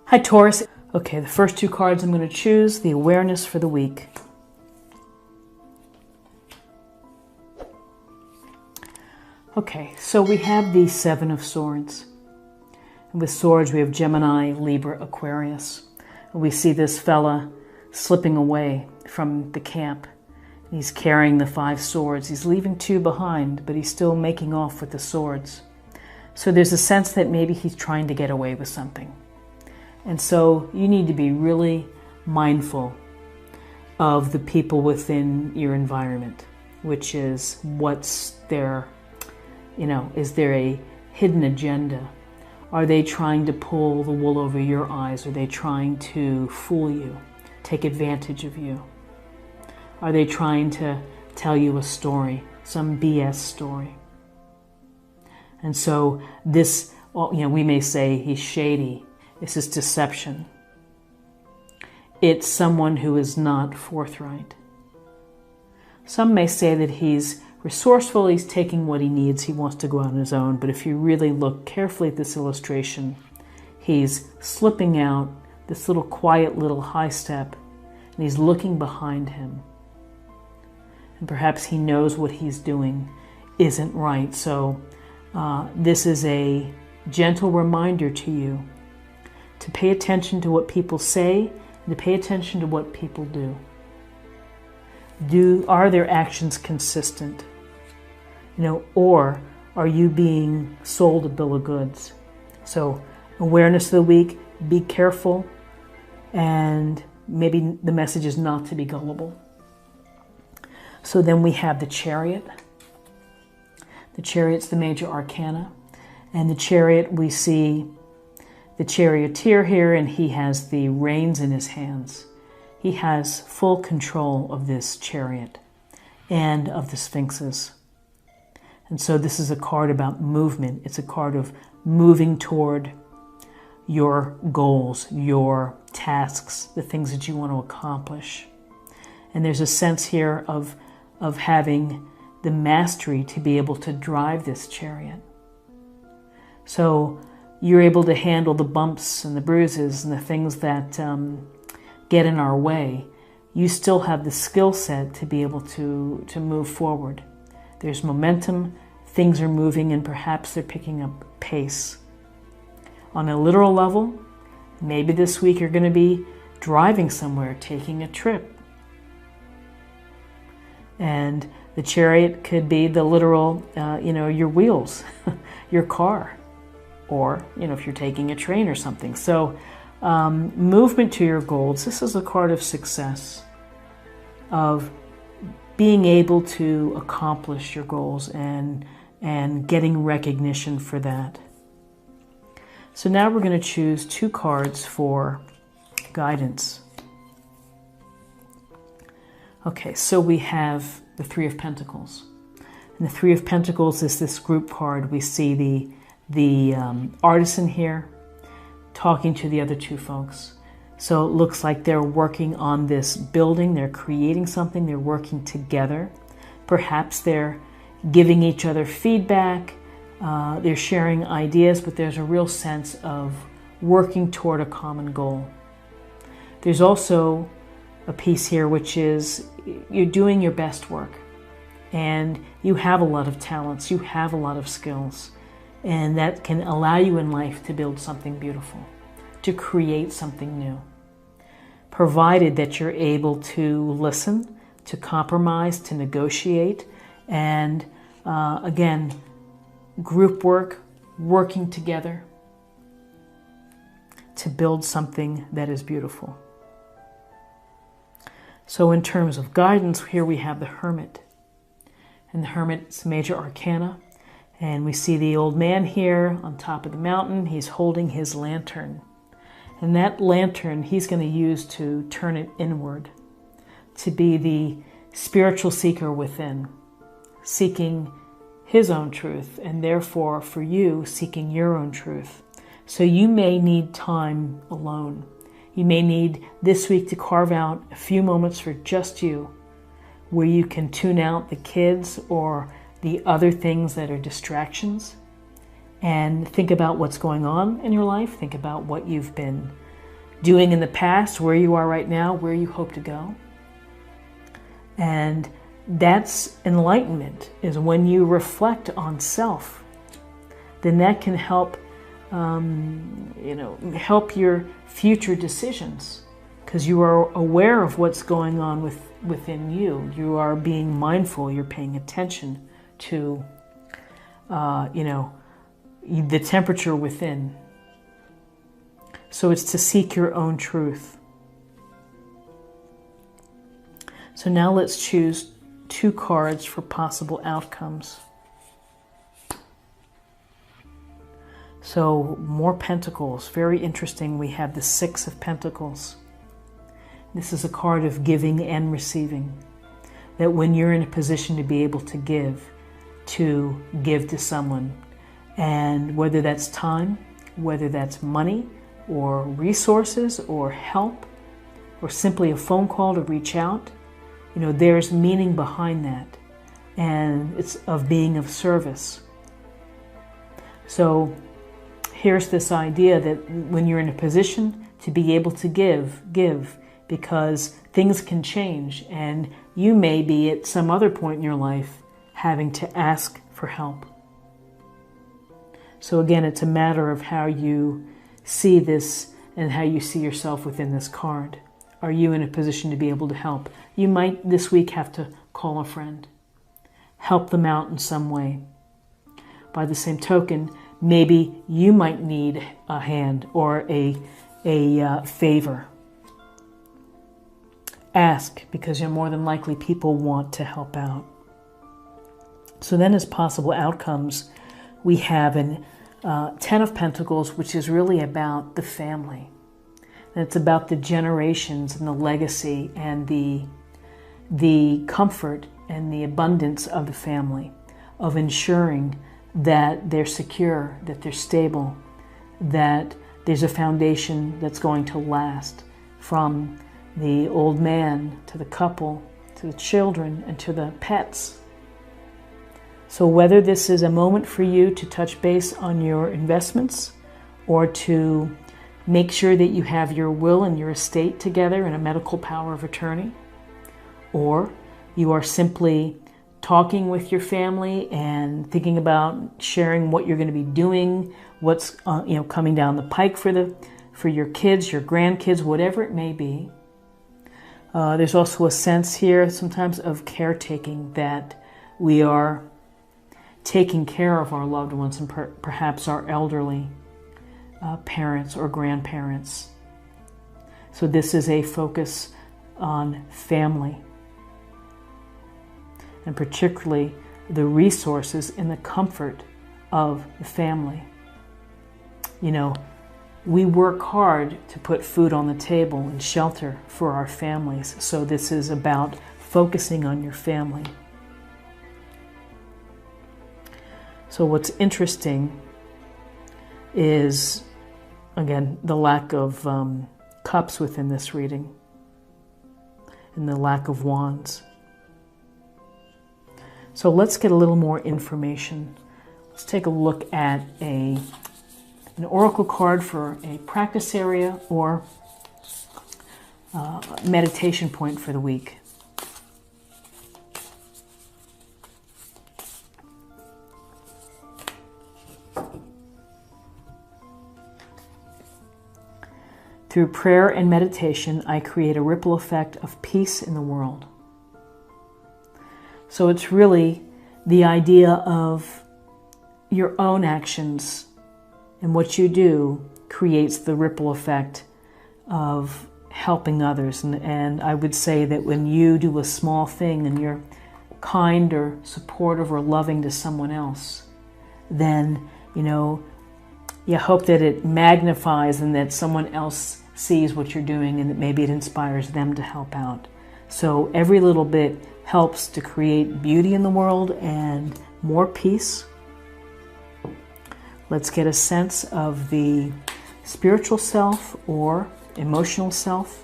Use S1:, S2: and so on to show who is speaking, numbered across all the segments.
S1: Hi, Taurus. Okay, the first two cards I'm going to choose, the awareness for the week. Okay, so we have the Seven of Swords. And with swords, we have Gemini, Libra, Aquarius. And we see this fella slipping away from the camp. He's carrying the 5 swords. He's leaving 2 behind, but he's still making off with the swords. So there's a sense that maybe he's trying to get away with something. And so you need to be really mindful of the people within your environment, which is what's their, is there a hidden agenda? Are they trying to pull the wool over your eyes? Are they trying to fool you, take advantage of you? Are they trying to tell you a story, some BS story? And so this, we may say he's shady. This is deception. It's someone who is not forthright. Some may say that he's resourceful, he's taking what he needs, he wants to go out on his own. But if you really look carefully at this illustration, he's slipping out this little quiet little high step, and he's looking behind him. And perhaps he knows what he's doing isn't right. So this is a gentle reminder to you to pay attention to what people say and to pay attention to what people do. Are their actions consistent? Or are you being sold a bill of goods? So awareness of the week, be careful, and maybe the message is not to be gullible. So then we have the Chariot. The Chariot's the major arcana. And the Chariot, we see the charioteer here, and he has the reins in his hands. He has full control of this chariot and of the sphinxes. And so this is a card about movement. It's a card of moving toward your goals, your tasks, the things that you want to accomplish. And there's a sense here of having the mastery to be able to drive this chariot. So you're able to handle the bumps and the bruises and the things that get in our way. You still have the skill set to be able to move forward. There's momentum, things are moving, and perhaps they're picking up pace. On a literal level, maybe this week you're going to be driving somewhere, taking a trip. And the chariot could be the literal, your wheels, your car. Or, if you're taking a train or something. So movement to your goals. This is a card of success, of being able to accomplish your goals and getting recognition for that. So now we're going to choose 2 cards for guidance. Okay, so we have the 3 of Pentacles. And the 3 of Pentacles is this group card. We see the artisan here talking to the other 2 folks. So it looks like they're working on this building, they're creating something, they're working together. Perhaps they're giving each other feedback, they're sharing ideas, but there's a real sense of working toward a common goal. There's also a piece here which is you're doing your best work, and you have a lot of talents, you have a lot of skills. And that can allow you in life to build something beautiful, to create something new, provided that you're able to listen, to compromise, to negotiate, and again, group work, working together to build something that is beautiful. So in terms of guidance, here we have the Hermit. And the Hermit's major arcana. And we see the old man here on top of the mountain. He's holding his lantern. And that lantern he's going to use to turn it inward, to be the spiritual seeker within, seeking his own truth, and therefore for you, seeking your own truth. So you may need time alone. You may need this week to carve out a few moments for just you, where you can tune out the kids or the other things that are distractions, and think about what's going on in your life. Think about what you've been doing in the past, where you are right now, where you hope to go. And that's enlightenment, is when you reflect on self. Then that can help, help your future decisions, because you are aware of what's going on within you. You are being mindful. You're paying attention to, the temperature within. So it's to seek your own truth. So now let's choose 2 cards for possible outcomes. So more pentacles, very interesting. We have the 6 of Pentacles. This is a card of giving and receiving. That when you're in a position to be able to give to someone, and whether that's time, whether that's money, or resources, or help, or simply a phone call to reach out, there's meaning behind that, and it's of being of service. So here's this idea that when you're in a position to be able to give, because things can change, and you may be at some other point in your life having to ask for help. So again, it's a matter of how you see this and how you see yourself within this card. Are you in a position to be able to help? You might this week have to call a friend, help them out in some way. By the same token, maybe you might need a hand or a favor. Ask, because more than likely people want to help out. So then as possible outcomes, we have an 10 of Pentacles, which is really about the family. And it's about the generations and the legacy and the comfort and the abundance of the family, of ensuring that they're secure, that they're stable, that there's a foundation that's going to last, from the old man to the couple, to the children, and to the pets. So whether this is a moment for you to touch base on your investments, or to make sure that you have your will and your estate together in a medical power of attorney, or you are simply talking with your family and thinking about sharing what you're going to be doing, what's coming down the pike for your kids, your grandkids, whatever it may be. There's also a sense here sometimes of caretaking, that we are taking care of our loved ones, and perhaps our elderly parents or grandparents. So this is a focus on family, and particularly the resources and the comfort of the family. We work hard to put food on the table and shelter for our families. So this is about focusing on your family. So what's interesting is, again, the lack of cups within this reading, and the lack of wands. So let's get a little more information. Let's take a look at an oracle card for a practice area or meditation point for the week. Through prayer and meditation, I create a ripple effect of peace in the world. So it's really the idea of your own actions, and what you do creates the ripple effect of helping others. And I would say that when you do a small thing and you're kind or supportive or loving to someone else, then, you hope that it magnifies and that someone else sees what you're doing, and that maybe it inspires them to help out. So every little bit helps to create beauty in the world and more peace. Let's get a sense of the spiritual self or emotional self.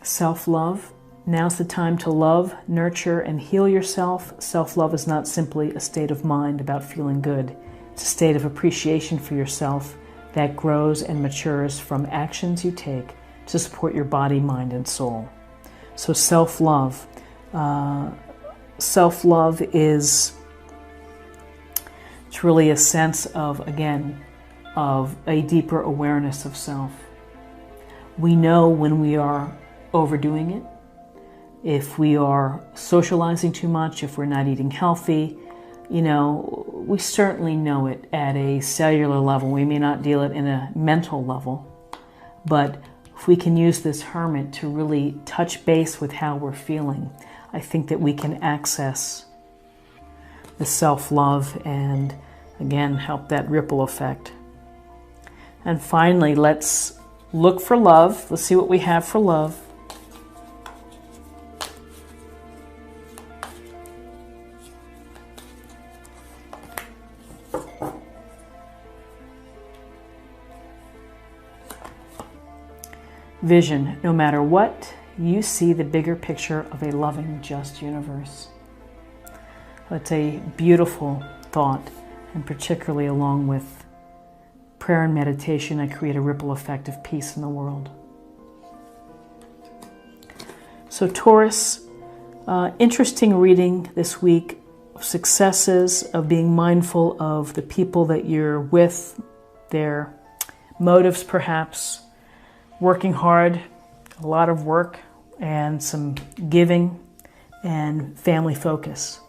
S1: Self-love, Now's the time to love, nurture, and heal yourself. Self-love is not simply a state of mind about feeling good. It's a state of appreciation for yourself that grows and matures from actions you take to support your body, mind, and soul. So self-love. Self-love is, it's really a sense of, again, of a deeper awareness of self. We know when we are overdoing it, if we are socializing too much, if we're not eating healthy. You know, we certainly know it at a cellular level. We may not deal it in a mental level, but if we can use this hermit to really touch base with how we're feeling, I think that we can access the self-love and, again, help that ripple effect. And finally, let's look for love. Let's see what we have for love. Vision. No matter what, you see the bigger picture of a loving, just universe. It's a beautiful thought, and particularly along with prayer and meditation, I create a ripple effect of peace in the world. So Taurus, interesting reading this week of successes, of being mindful of the people that you're with, their motives perhaps, working hard, a lot of work, and some giving and family focus.